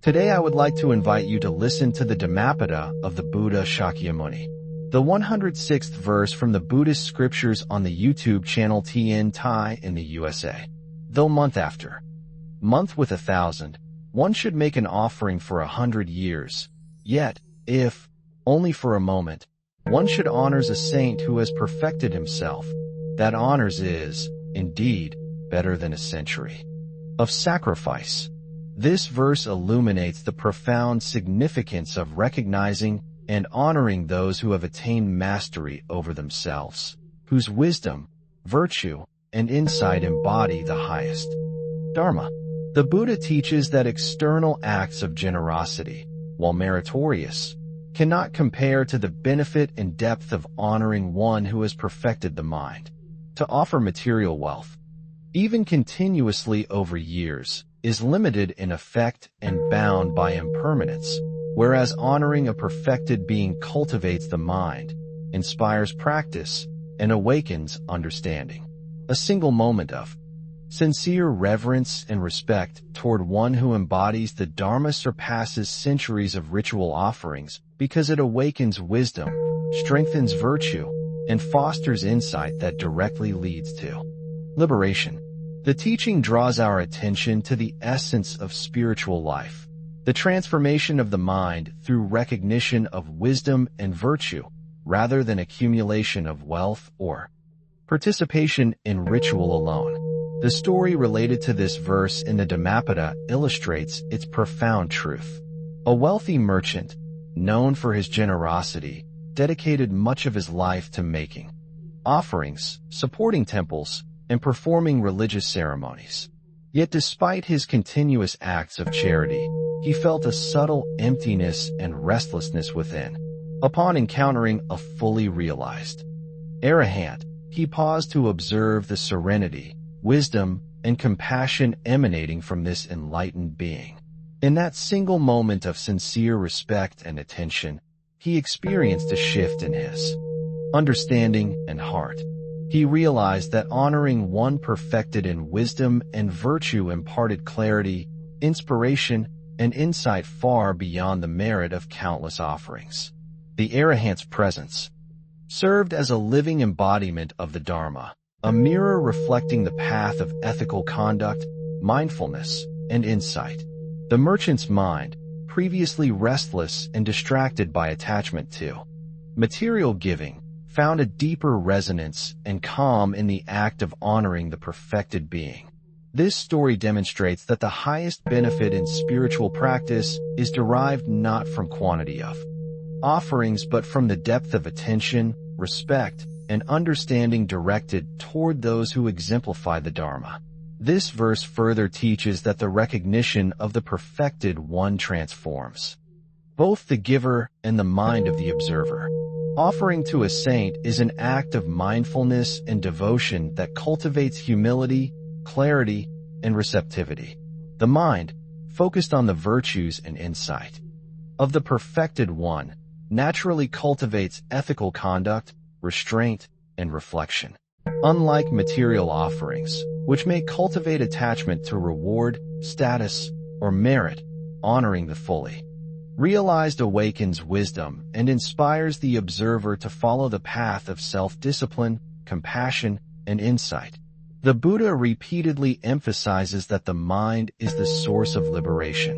Today I would like to invite you to listen to the Dhammapada of the Buddha Shakyamuni, the 106th verse from the Buddhist scriptures on the YouTube channel TN Thai in the USA. Though month after month with 1,000, one should make an offering for 100 years, yet, if, only for a moment, one should honors a saint who has perfected himself, that honors is, indeed, better than a century of sacrifice. This verse illuminates the profound significance of recognizing and honoring those who have attained mastery over themselves, whose wisdom, virtue, and insight embody the highest Dharma. The Buddha teaches that external acts of generosity, while meritorious, cannot compare to the benefit and depth of honoring one who has perfected the mind. To offer material wealth, even continuously over years, is limited in effect and bound by impermanence, whereas honoring a perfected being cultivates the mind, inspires practice, and awakens understanding. A single moment of sincere reverence and respect toward one who embodies the Dharma surpasses centuries of ritual offerings because it awakens wisdom, strengthens virtue, and fosters insight that directly leads to liberation. The teaching draws our attention to the essence of spiritual life, the transformation of the mind through recognition of wisdom and virtue, rather than accumulation of wealth or participation in ritual alone. The story related to this verse in the Dhammapada illustrates its profound truth. A wealthy merchant, known for his generosity, dedicated much of his life to making offerings, supporting temples, and performing religious ceremonies. Yet despite his continuous acts of charity, he felt a subtle emptiness and restlessness within. Upon encountering a fully realized arahant, he paused to observe the serenity, wisdom, and compassion emanating from this enlightened being. In that single moment of sincere respect and attention, he experienced a shift in his understanding and heart. He realized that honoring one perfected in wisdom and virtue imparted clarity, inspiration, and insight far beyond the merit of countless offerings. The arahant's presence served as a living embodiment of the Dharma, a mirror reflecting the path of ethical conduct, mindfulness, and insight. The merchant's mind, previously restless and distracted by attachment to material giving, found a deeper resonance and calm in the act of honoring the perfected being. This story demonstrates that the highest benefit in spiritual practice is derived not from quantity of offerings but from the depth of attention, respect, and understanding directed toward those who exemplify the Dharma. This verse further teaches that the recognition of the perfected one transforms both the giver and the mind of the observer. Offering to a saint is an act of mindfulness and devotion that cultivates humility, clarity, and receptivity. The mind, focused on the virtues and insight of the perfected one, naturally cultivates ethical conduct, restraint, and reflection. Unlike material offerings, which may cultivate attachment to reward, status, or merit, honoring the fully realized awakens wisdom and inspires the observer to follow the path of self-discipline, compassion, and insight. The Buddha repeatedly emphasizes that the mind is the source of liberation.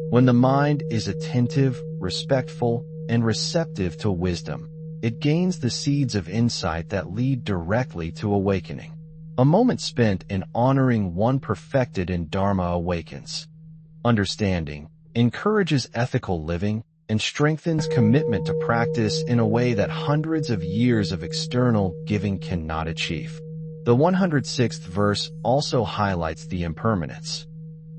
When the mind is attentive, respectful, and receptive to wisdom, it gains the seeds of insight that lead directly to awakening. A moment spent in honoring one perfected in Dharma awakens understanding, encourages ethical living, and strengthens commitment to practice in a way that hundreds of years of external giving cannot achieve. The 106th verse also highlights the impermanence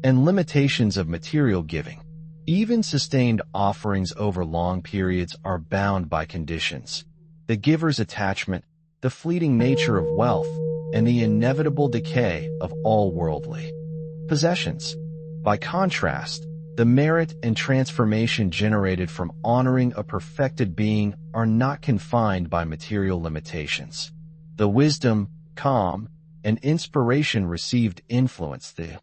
and limitations of material giving. Even sustained offerings over long periods are bound by conditions: the giver's attachment, the fleeting nature of wealth, and the inevitable decay of all worldly possessions. By contrast, the merit and transformation generated from honoring a perfected being are not confined by material limitations. The wisdom, calm, and inspiration received influence the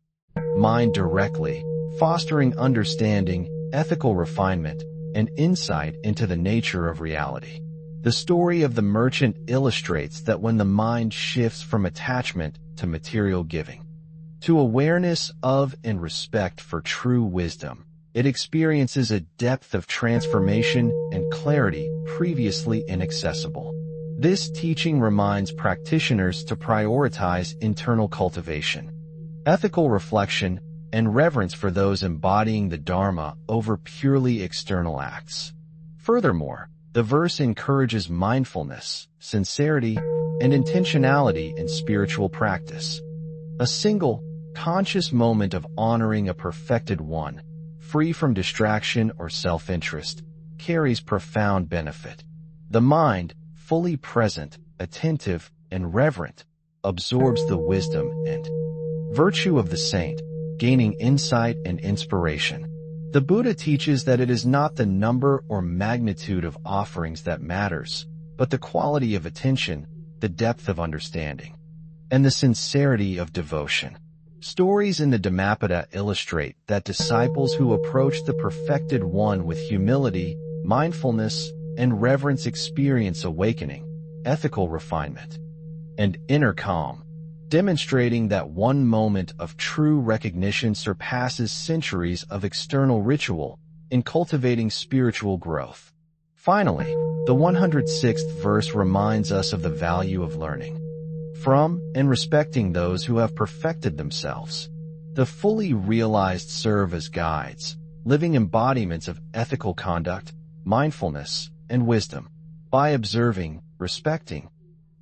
mind directly, fostering understanding, ethical refinement, and insight into the nature of reality. The story of the merchant illustrates that when the mind shifts from attachment to material giving, to awareness of and respect for true wisdom, it experiences a depth of transformation and clarity previously inaccessible. This teaching reminds practitioners to prioritize internal cultivation, ethical reflection, and reverence for those embodying the Dharma over purely external acts. Furthermore, the verse encourages mindfulness, sincerity, and intentionality in spiritual practice. A single, conscious moment of honoring a perfected one, free from distraction or self-interest, carries profound benefit. The mind, fully present, attentive, and reverent, absorbs the wisdom and virtue of the saint, gaining insight and inspiration. The Buddha teaches that it is not the number or magnitude of offerings that matters, but the quality of attention, the depth of understanding, and the sincerity of devotion. Stories in the Dhammapada illustrate that disciples who approach the perfected one with humility, mindfulness, and reverence experience awakening, ethical refinement, and inner calm, demonstrating that one moment of true recognition surpasses centuries of external ritual in cultivating spiritual growth. Finally, the 106th verse reminds us of the value of learning from and respecting those who have perfected themselves. The fully realized serve as guides, living embodiments of ethical conduct, mindfulness, and wisdom. By observing, respecting,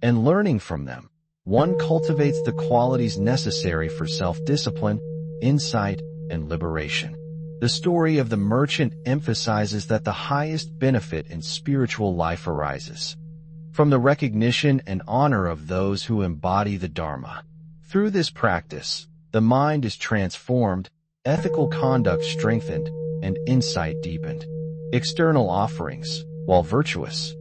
and learning from them, one cultivates the qualities necessary for self-discipline, insight, and liberation. The story of the merchant emphasizes that the highest benefit in spiritual life arises from the recognition and honor of those who embody the Dharma. Through this practice, the mind is transformed, ethical conduct strengthened, and insight deepened. External offerings, while virtuous,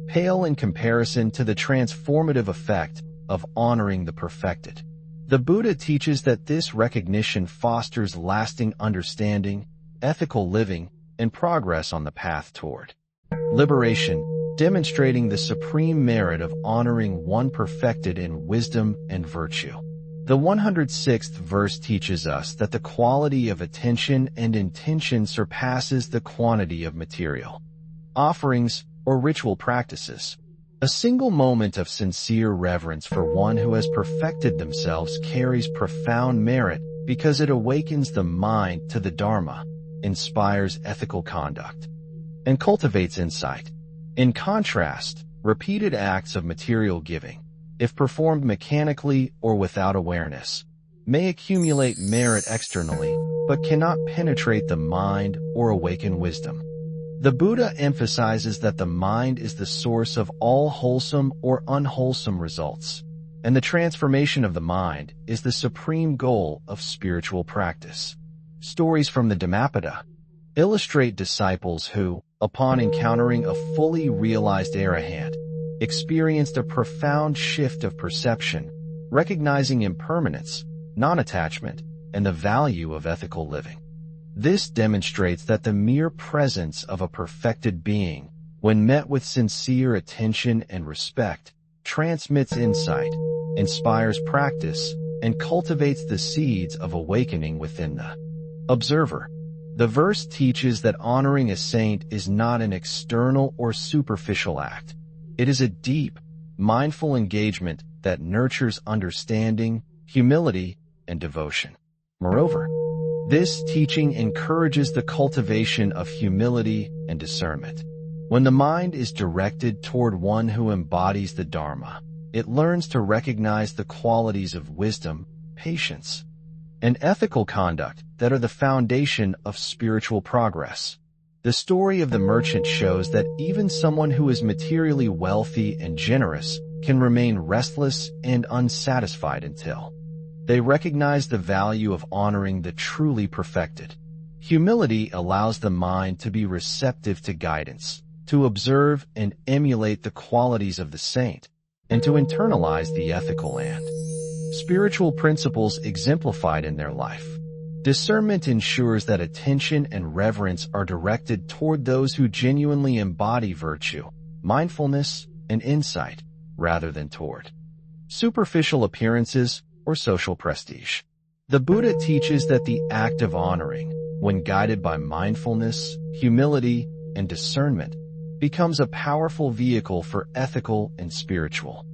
pale in comparison to the transformative effect of honoring the perfected. The Buddha teaches that this recognition fosters lasting understanding, ethical living, and progress on the path toward liberation, demonstrating the supreme merit of honoring one perfected in wisdom and virtue. The 106th verse teaches us that the quality of attention and intention surpasses the quantity of material offerings or ritual practices. A single moment of sincere reverence for one who has perfected themselves carries profound merit because it awakens the mind to the Dharma, inspires ethical conduct, and cultivates insight. In contrast, repeated acts of material giving, if performed mechanically or without awareness, may accumulate merit externally but cannot penetrate the mind or awaken wisdom. The Buddha emphasizes that the mind is the source of all wholesome or unwholesome results, and the transformation of the mind is the supreme goal of spiritual practice. Stories from the Dhammapada illustrate disciples who, upon encountering a fully realized arahant, experienced a profound shift of perception, recognizing impermanence, non-attachment, and the value of ethical living. This demonstrates that the mere presence of a perfected being, when met with sincere attention and respect, transmits insight, inspires practice, and cultivates the seeds of awakening within the observer. The verse teaches that honoring a saint is not an external or superficial act. It is a deep, mindful engagement that nurtures understanding, humility, and devotion. Moreover, this teaching encourages the cultivation of humility and discernment. When the mind is directed toward one who embodies the Dharma, it learns to recognize the qualities of wisdom, patience, and ethical conduct that are the foundation of spiritual progress. The story of the merchant shows that even someone who is materially wealthy and generous can remain restless and unsatisfied until they recognize the value of honoring the truly perfected. Humility allows the mind to be receptive to guidance, to observe and emulate the qualities of the saint, and to internalize the ethical and spiritual principles exemplified in their life. Discernment ensures that attention and reverence are directed toward those who genuinely embody virtue, mindfulness, and insight, rather than toward superficial appearances or social prestige. The Buddha teaches that the act of honoring, when guided by mindfulness, humility, and discernment, becomes a powerful vehicle for ethical and spiritual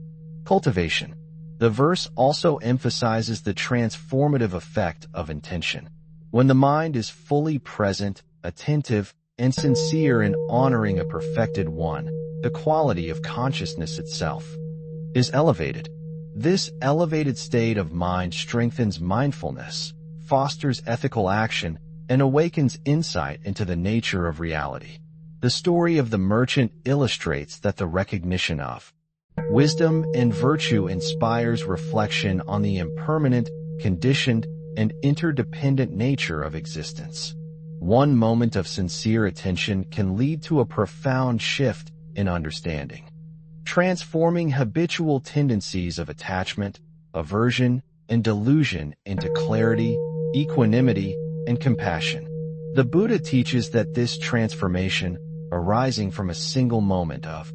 cultivation. The verse also emphasizes the transformative effect of intention. When the mind is fully present, attentive, and sincere in honoring a perfected one, the quality of consciousness itself is elevated. This elevated state of mind strengthens mindfulness, fosters ethical action, and awakens insight into the nature of reality. The story of the merchant illustrates that the recognition of wisdom and virtue inspires reflection on the impermanent, conditioned, and interdependent nature of existence. One moment of sincere attention can lead to a profound shift in understanding, transforming habitual tendencies of attachment, aversion, and delusion into clarity, equanimity, and compassion. The Buddha teaches that this transformation, arising from a single moment of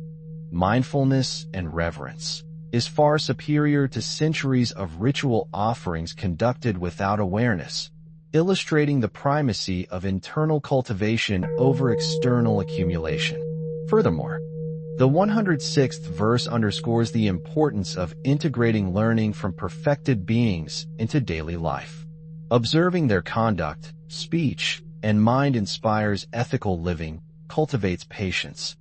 mindfulness and reverence, is far superior to centuries of ritual offerings conducted without awareness, illustrating the primacy of internal cultivation over external accumulation. Furthermore, the 106th verse underscores the importance of integrating learning from perfected beings into daily life. Observing their conduct, speech, and mind inspires ethical living, cultivates patience,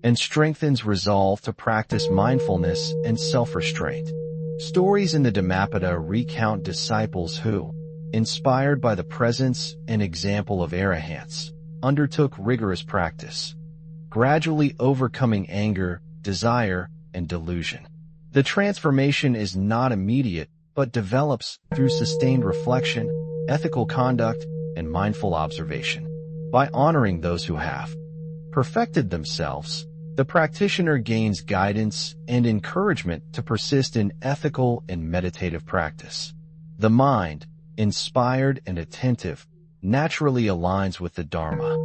and strengthens resolve to practice mindfulness and self-restraint. Stories in the Dhammapada recount disciples who, inspired by the presence and example of arahants, undertook rigorous practice, gradually overcoming anger, desire, and delusion. The transformation is not immediate, but develops through sustained reflection, ethical conduct, and mindful observation. By honoring those who have perfected themselves, the practitioner gains guidance and encouragement to persist in ethical and meditative practice. The mind, inspired and attentive, naturally aligns with the Dharma,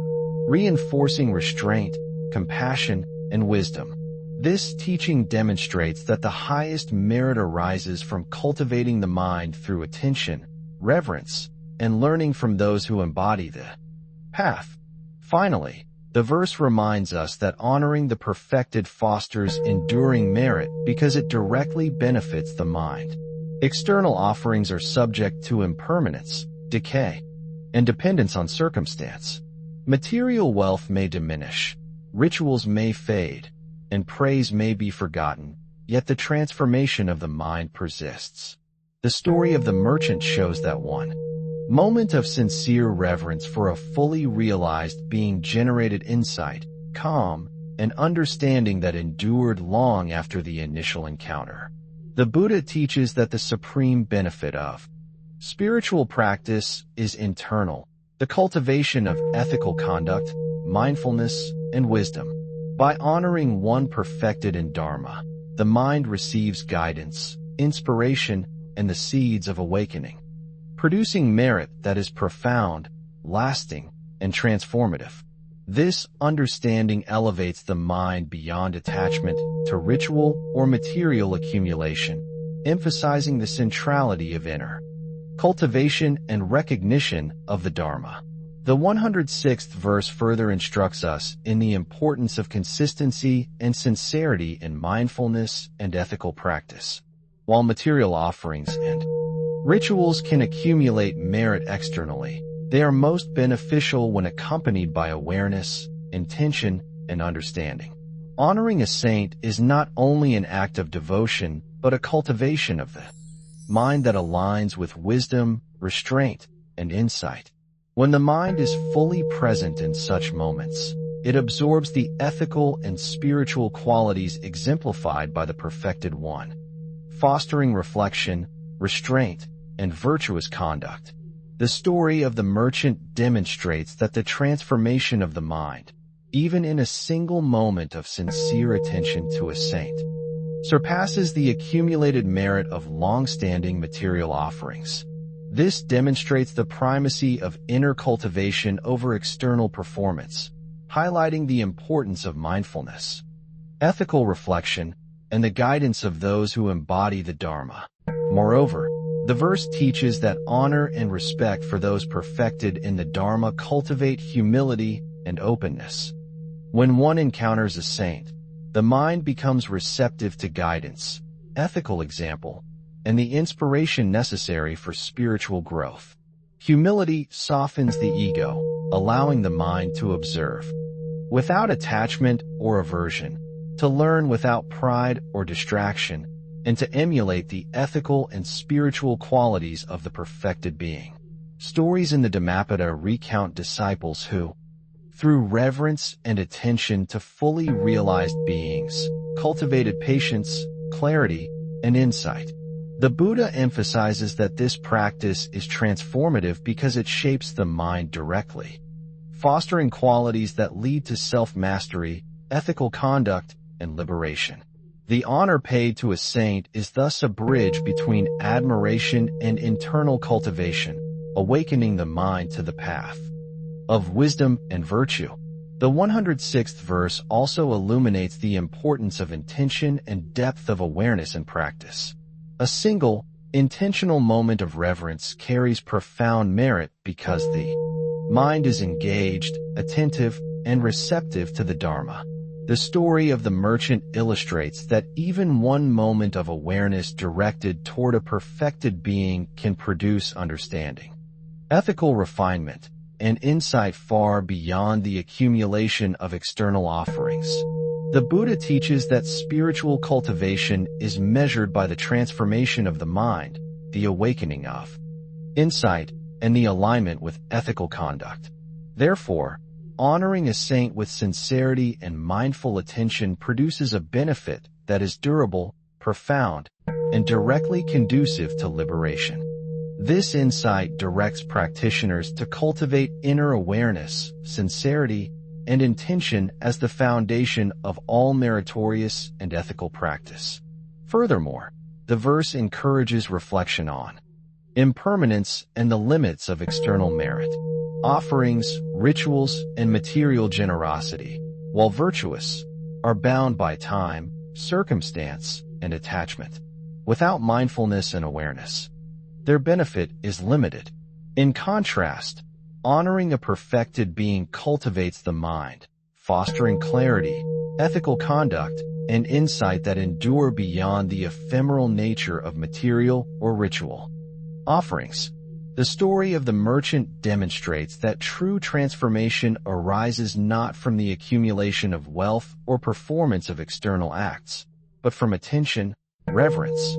reinforcing restraint, compassion, and wisdom. This teaching demonstrates that the highest merit arises from cultivating the mind through attention, reverence, and learning from those who embody the path. Finally, the verse reminds us that honoring the perfected fosters enduring merit because it directly benefits the mind. External offerings are subject to impermanence, decay, and dependence on circumstance. Material wealth may diminish, rituals may fade, and praise may be forgotten, yet the transformation of the mind persists. The story of the merchant shows that one moment of sincere reverence for a fully realized being generated insight, calm, and understanding that endured long after the initial encounter. The Buddha teaches that the supreme benefit of spiritual practice is internal, the cultivation of ethical conduct, mindfulness, and wisdom. By honoring one perfected in Dharma, the mind receives guidance, inspiration, and the seeds of awakening, producing merit that is profound, lasting, and transformative. This understanding elevates the mind beyond attachment to ritual or material accumulation, emphasizing the centrality of inner cultivation and recognition of the Dharma. The 106th verse further instructs us in the importance of consistency and sincerity in mindfulness and ethical practice. While material offerings and rituals can accumulate merit externally, they are most beneficial when accompanied by awareness, intention, and understanding. Honoring a saint is not only an act of devotion, but a cultivation of the mind that aligns with wisdom, restraint, and insight. When the mind is fully present in such moments, it absorbs the ethical and spiritual qualities exemplified by the perfected one, fostering reflection, restraint, and virtuous conduct. The story of the merchant demonstrates that the transformation of the mind, even in a single moment of sincere attention to a saint, surpasses the accumulated merit of long-standing material offerings. This demonstrates the primacy of inner cultivation over external performance, highlighting the importance of mindfulness, ethical reflection, and the guidance of those who embody the Dharma. Moreover, the verse teaches that honor and respect for those perfected in the Dharma cultivate humility and openness. When one encounters a saint, the mind becomes receptive to guidance, ethical example, and the inspiration necessary for spiritual growth. Humility softens the ego, allowing the mind to observe without attachment or aversion, to learn without pride or distraction, and to emulate the ethical and spiritual qualities of the perfected being. Stories in the Dhammapada recount disciples who, through reverence and attention to fully realized beings, cultivated patience, clarity, and insight. The Buddha emphasizes that this practice is transformative because it shapes the mind directly, fostering qualities that lead to self-mastery, ethical conduct, and liberation. The honor paid to a saint is thus a bridge between admiration and internal cultivation, awakening the mind to the path of wisdom and virtue. The 106th verse also illuminates the importance of intention and depth of awareness in practice. A single, intentional moment of reverence carries profound merit because the mind is engaged, attentive, and receptive to the Dharma. The story of the merchant illustrates that even one moment of awareness directed toward a perfected being can produce understanding, ethical refinement, and insight far beyond the accumulation of external offerings. The Buddha teaches that spiritual cultivation is measured by the transformation of the mind, the awakening of insight, and the alignment with ethical conduct. Therefore, honoring a saint with sincerity and mindful attention produces a benefit that is durable, profound, and directly conducive to liberation. This insight directs practitioners to cultivate inner awareness, sincerity, and intention as the foundation of all meritorious and ethical practice. Furthermore, the verse encourages reflection on impermanence and the limits of external merit. Offerings, rituals, and material generosity, while virtuous, are bound by time, circumstance, and attachment. Without mindfulness and awareness, their benefit is limited. In contrast, honoring a perfected being cultivates the mind, fostering clarity, ethical conduct, and insight that endure beyond the ephemeral nature of material or ritual offerings. The story of the merchant demonstrates that true transformation arises not from the accumulation of wealth or performance of external acts, but from attention, reverence,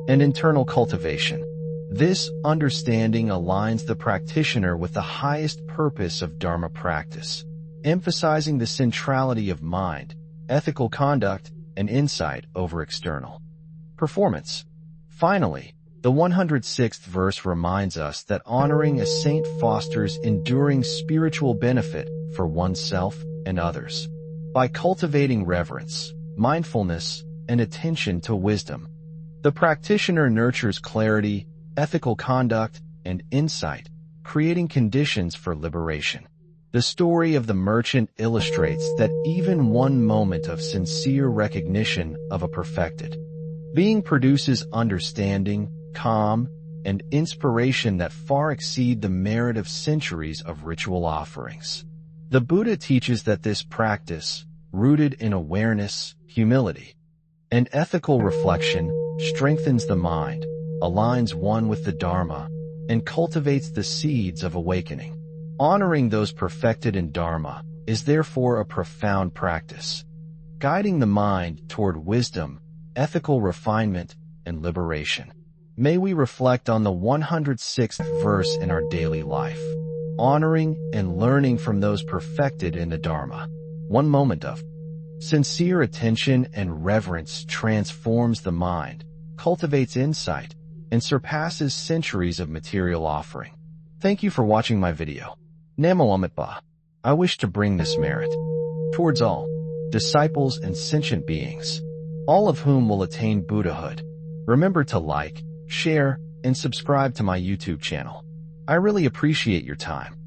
and internal cultivation. This understanding aligns the practitioner with the highest purpose of Dharma practice, emphasizing the centrality of mind, ethical conduct, and insight over external performance. Finally, the 106th verse reminds us that honoring a saint fosters enduring spiritual benefit for oneself and others. By cultivating reverence, mindfulness, and attention to wisdom, the practitioner nurtures clarity, ethical conduct, and insight, creating conditions for liberation. The story of the merchant illustrates that even one moment of sincere recognition of a perfected being produces understanding, calm, and inspiration that far exceed the merit of centuries of ritual offerings. The Buddha teaches that this practice, rooted in awareness, humility, and ethical reflection, strengthens the mind, aligns one with the Dharma, and cultivates the seeds of awakening. Honoring those perfected in Dharma is therefore a profound practice, guiding the mind toward wisdom, ethical refinement, and liberation. May we reflect on the 106th verse in our daily life, honoring and learning from those perfected in the Dharma. One moment of sincere attention and reverence transforms the mind, cultivates insight, and surpasses centuries of material offering. Thank you for watching my video. Namo Amitabha. I wish to bring this merit towards all disciples and sentient beings, all of whom will attain Buddhahood. Remember to like, share, and subscribe to my YouTube channel. I really appreciate your time.